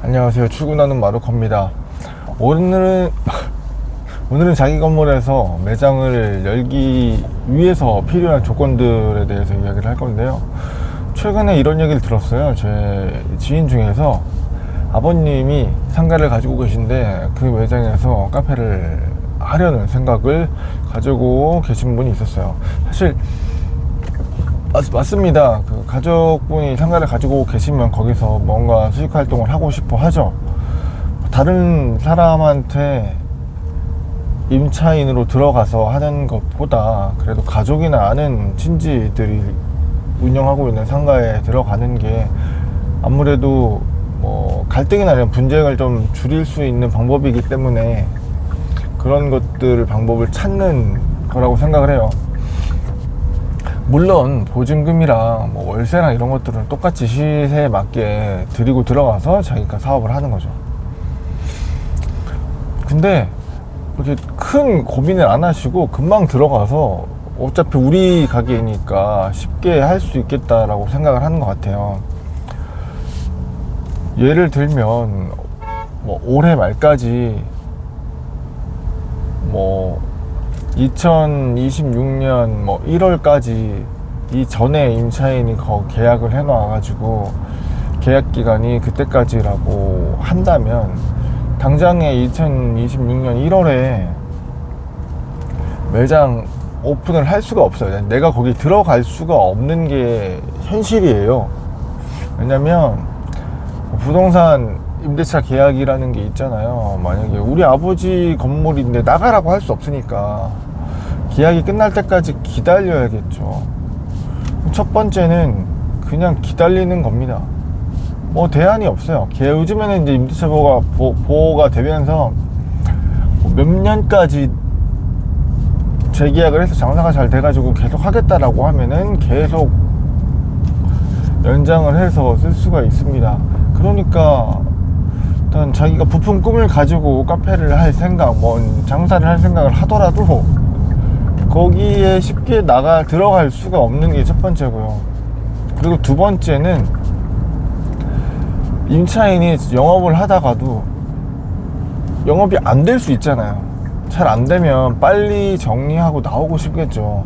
안녕하세요. 출근하는 마루코입니다. 오늘은 자기 건물에서 매장을 열기 위해서 필요한 조건들에 대해서 이야기를 할 건데요. 최근에 이런 얘기를 들었어요. 제 지인 중에서 아버님이 상가를 가지고 계신데 그 매장에서 카페를 하려는 생각을 가지고 계신 분이 있었어요. 사실 맞습니다. 그 가족분이 상가를 가지고 계시면 거기서 뭔가 수익 활동을 하고 싶어 하죠. 다른 사람한테 임차인으로 들어가서 하는 것보다 그래도 가족이나 아는 친지들이 운영하고 있는 상가에 들어가는 게 아무래도 뭐 갈등이나 이런 분쟁을 좀 줄일 수 있는 방법이기 때문에 그런 것들 방법을 찾는 거라고 생각을 해요. 물론 보증금이랑 뭐 월세랑 이런 것들은 똑같이 시세에 맞게 드리고 들어가서 자기가 사업을 하는 거죠. 근데 그렇게 큰 고민을 안 하시고 금방 들어가서 어차피 우리 가게니까 쉽게 할 수 있겠다라고 생각을 하는 것 같아요. 예를 들면 뭐 올해 말까지 뭐 2026년 뭐 1월까지 이전에 임차인이 계약을 해놔가지고 계약 기간이 그때까지라고 한다면 당장에 2026년 1월에 매장 오픈을 할 수가 없어요. 내가 거기 들어갈 수가 없는 게 현실이에요. 왜냐면 부동산 임대차 계약이라는 게 있잖아요. 만약에 우리 아버지 건물인데 나가라고 할 수 없으니까 계약이 끝날 때까지 기다려야겠죠. 첫 번째는 그냥 기다리는 겁니다. 뭐 대안이 없어요. 요즘에는 이제 임대차 보호가 되면서 몇 년까지 재계약을 해서 장사가 잘 돼가지고 계속 하겠다라고 하면은 계속 연장을 해서 쓸 수가 있습니다. 그러니까 일단 자기가 부푼 꿈을 가지고 카페를 할 생각, 뭐 장사를 할 생각을 하더라도 거기에 쉽게 들어갈 수가 없는 게 첫 번째고요. 그리고 두 번째는 임차인이 영업을 하다가도 영업이 안 될 수 있잖아요. 잘 안 되면 빨리 정리하고 나오고 싶겠죠.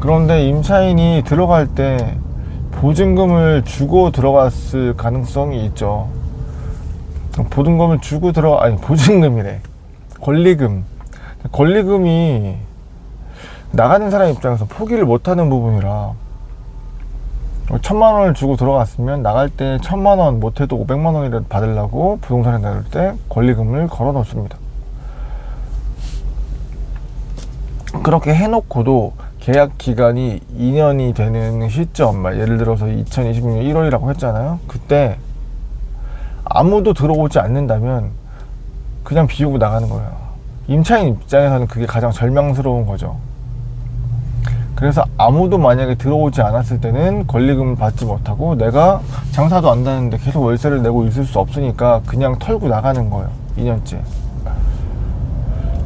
그런데 임차인이 들어갈 때 보증금을 주고 들어갔을 가능성이 있죠. 보증금을 주고 보증금이래. 권리금이 나가는 사람 입장에서 포기를 못하는 부분이라 1,000만 원을 주고 들어갔으면 나갈 때 1,000만 원 못해도 500만 원이라도 받으려고 부동산에 나갈 때 권리금을 걸어 놓습니다. 그렇게 해놓고도 계약 기간이 2년이 되는 시점, 예를 들어서 2026년 1월이라고 했잖아요. 그때 아무도 들어오지 않는다면 그냥 비우고 나가는 거예요. 임차인 입장에서는 그게 가장 절망스러운 거죠. 그래서 아무도 만약에 들어오지 않았을 때는 권리금을 받지 못하고 내가 장사도 안 되는데 계속 월세를 내고 있을 수 없으니까 그냥 털고 나가는 거예요. 2년째.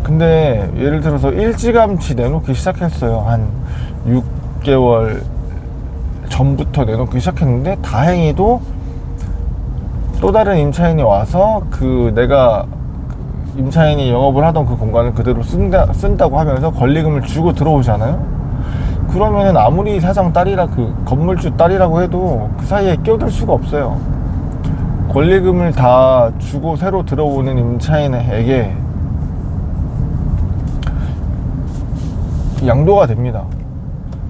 근데 예를 들어서 일찌감치 내놓기 시작했어요. 한 6개월 전부터 내놓기 시작했는데 다행히도 또 다른 임차인이 와서 내가 임차인이 영업을 하던 그 공간을 그대로 쓴다고 하면서 권리금을 주고 들어오잖아요. 그러면은 아무리 사장 딸이라 건물주 딸이라고 해도 그 사이에 끼어들 수가 없어요. 권리금을 다 주고 새로 들어오는 임차인에게 양도가 됩니다.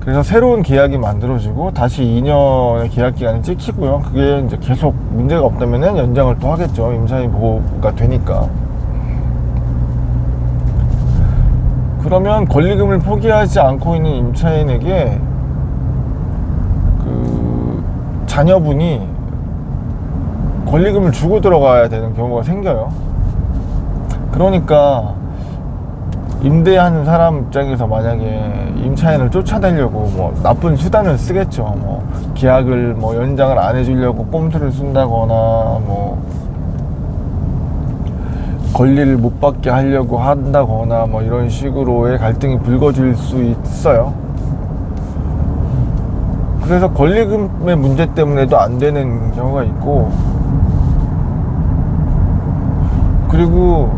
그래서 새로운 계약이 만들어지고 다시 2년의 계약 기간이 찍히고요. 그게 이제 계속 문제가 없다면은 연장을 또 하겠죠. 임차인 보호가 되니까. 그러면 권리금을 포기하지 않고 있는 임차인에게 자녀분이 권리금을 주고 들어가야 되는 경우가 생겨요. 그러니까 임대하는 사람 입장에서 만약에 임차인을 쫓아내려고 뭐 나쁜 수단을 쓰겠죠. 뭐 계약을 뭐 연장을 안 해주려고 꼼수를 쓴다거나 뭐 권리를 못 받게 하려고 한다거나 뭐 이런 식으로의 갈등이 불거질 수 있어요. 그래서 권리금의 문제 때문에도 안 되는 경우가 있고, 그리고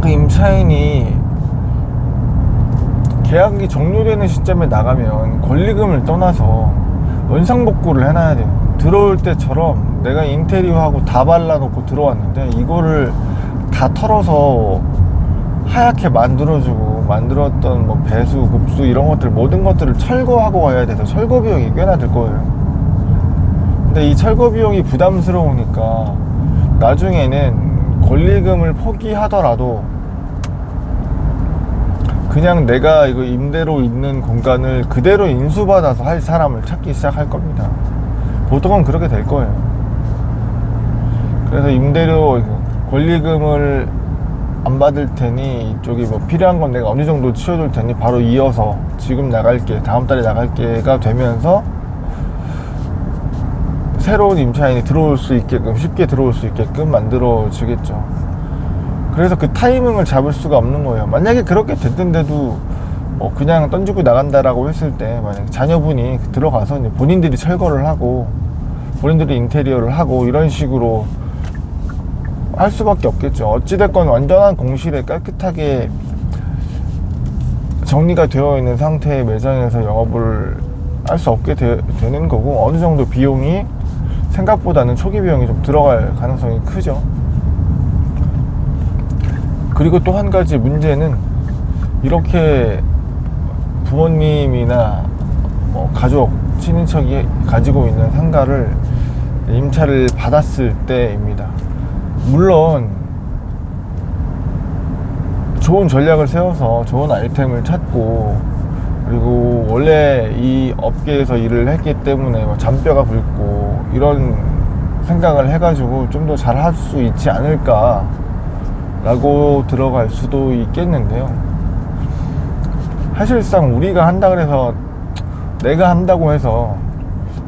그 임차인이 계약이 종료되는 시점에 나가면 권리금을 떠나서 원상복구를 해놔야 돼요. 들어올 때처럼 내가 인테리어하고 다 발라놓고 들어왔는데 이거를 다 털어서 하얗게 만들어주고, 만들었던 뭐 배수, 급수 이런 것들 모든 것들을 철거하고 가야 돼서 철거 비용이 꽤나 들 거예요. 근데 이 철거 비용이 부담스러우니까 나중에는 권리금을 포기하더라도 그냥 내가 이거 임대로 있는 공간을 그대로 인수받아서 할 사람을 찾기 시작할 겁니다. 보통은 그렇게 될 거예요. 그래서 임대료 권리금을 안 받을 테니 이쪽이 뭐 필요한 건 내가 어느 정도 치워줄 테니 바로 이어서 지금 나갈게, 다음 달에 나갈게가 되면서 새로운 임차인이 들어올 수 있게끔, 쉽게 들어올 수 있게끔 만들어지겠죠. 그래서 그 타이밍을 잡을 수가 없는 거예요. 만약에 그렇게 됐던데도 뭐 그냥 던지고 나간다라고 했을 때 만약에 자녀분이 들어가서 이제 본인들이 철거를 하고 본인들이 인테리어를 하고 이런 식으로 할 수밖에 없겠죠. 어찌됐건 완전한 공실에 깨끗하게 정리가 되어 있는 상태의 매장에서 영업을 할 수 없게 되는 거고, 어느 정도 비용이 생각보다는 초기 비용이 좀 들어갈 가능성이 크죠. 그리고 또 한 가지 문제는 이렇게 부모님이나 뭐 가족, 친인척이 가지고 있는 상가를 임차를 받았을 때입니다. 물론 좋은 전략을 세워서 좋은 아이템을 찾고, 그리고 원래 이 업계에서 일을 했기 때문에 뭐 잔뼈가 굵고 이런 생각을 해가지고 좀 더 잘할 수 있지 않을까 라고 들어갈 수도 있겠는데요. 사실상 우리가 한다 그래서, 내가 한다고 해서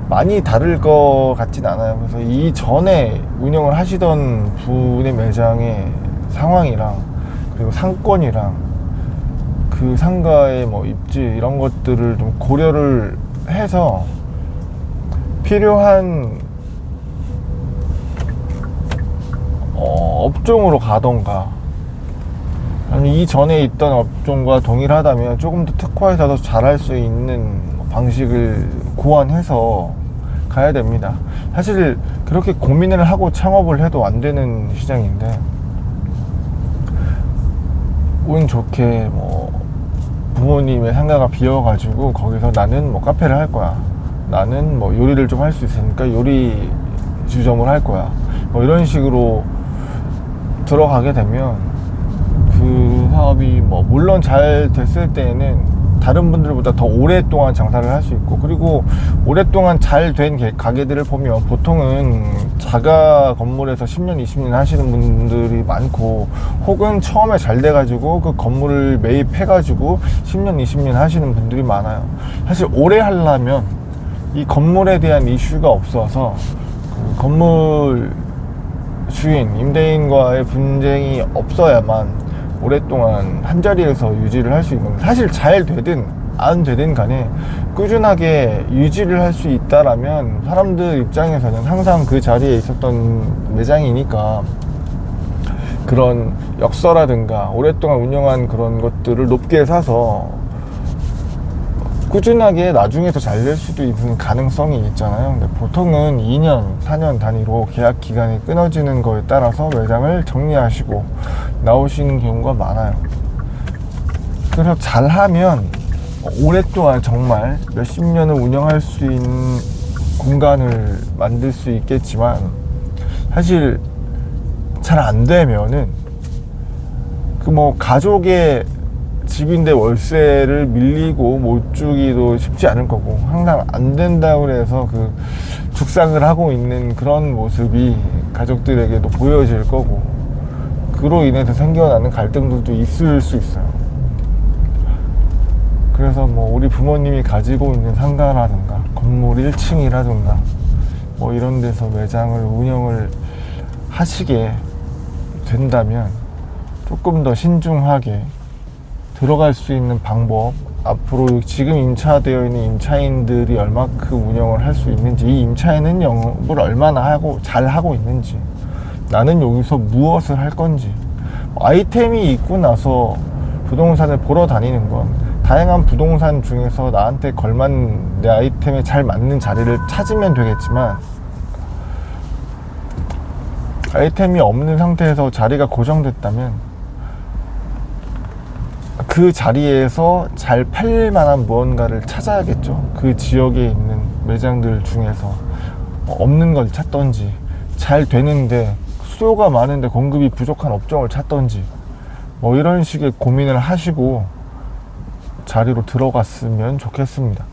많이 다를 것 같진 않아요. 그래서 이전에 운영을 하시던 분의 매장의 상황이랑, 그리고 상권이랑 그 상가의 뭐 입지 이런 것들을 좀 고려를 해서 필요한 업종으로 가던가, 아니면 이전에 있던 업종과 동일하다면 조금 더 특화해서 더 잘할 수 있는 방식을 고안해서 가야 됩니다. 사실 그렇게 고민을 하고 창업을 해도 안 되는 시장인데, 운 좋게 뭐 부모님의 상가가 비어가지고 거기서 나는 뭐 카페를 할 거야, 나는 뭐 요리를 좀 할 수 있으니까 요리 주점을 할 거야, 뭐 이런 식으로 들어가게 되면 그 사업이 뭐 물론 잘 됐을 때에는 다른 분들보다 더 오랫동안 장사를 할 수 있고, 그리고 오랫동안 잘 된 가게들을 보면 보통은 자가 건물에서 10년, 20년 하시는 분들이 많고, 혹은 처음에 잘 돼가지고 그 건물을 매입해가지고 10년, 20년 하시는 분들이 많아요. 사실 오래 하려면 이 건물에 대한 이슈가 없어서 그 건물 주인, 임대인과의 분쟁이 없어야만 오랫동안 한자리에서 유지를 할 수 있는, 사실 잘 되든 안 되든 간에 꾸준하게 유지를 할 수 있다라면 사람들 입장에서는 항상 그 자리에 있었던 매장이니까 그런 역사라든가 오랫동안 운영한 그런 것들을 높게 사서 꾸준하게 나중에 더 잘 될 수도 있는 가능성이 있잖아요. 근데 보통은 2년, 4년 단위로 계약 기간이 끊어지는 거에 따라서 매장을 정리하시고 나오시는 경우가 많아요. 그래서 잘하면 오랫동안 정말 몇십 년을 운영할 수 있는 공간을 만들 수 있겠지만, 사실 잘 안 되면은 그 뭐 가족의 집인데 월세를 밀리고 못 주기도 쉽지 않을 거고, 항상 안 된다고 해서 그 죽상을 하고 있는 그런 모습이 가족들에게도 보여질 거고, 그로 인해서 생겨나는 갈등들도 있을 수 있어요. 그래서 뭐 우리 부모님이 가지고 있는 상가라든가 건물 1층이라든가 뭐 이런 데서 매장을 운영을 하시게 된다면 조금 더 신중하게 들어갈 수 있는 방법, 앞으로 지금 임차되어 있는 임차인들이 얼마큼 운영을 할 수 있는지, 이 임차인은 영업을 얼마나 잘 하고 있는지, 나는 여기서 무엇을 할 건지. 아이템이 있고 나서 부동산을 보러 다니는 건 다양한 부동산 중에서 나한테 걸맞는 내 아이템에 잘 맞는 자리를 찾으면 되겠지만, 아이템이 없는 상태에서 자리가 고정됐다면 그 자리에서 잘 팔릴 만한 무언가를 찾아야겠죠. 그 지역에 있는 매장들 중에서 없는 걸 찾던지, 잘 되는데 수요가 많은데 공급이 부족한 업종을 찾던지, 뭐 이런 식의 고민을 하시고 자리로 들어갔으면 좋겠습니다.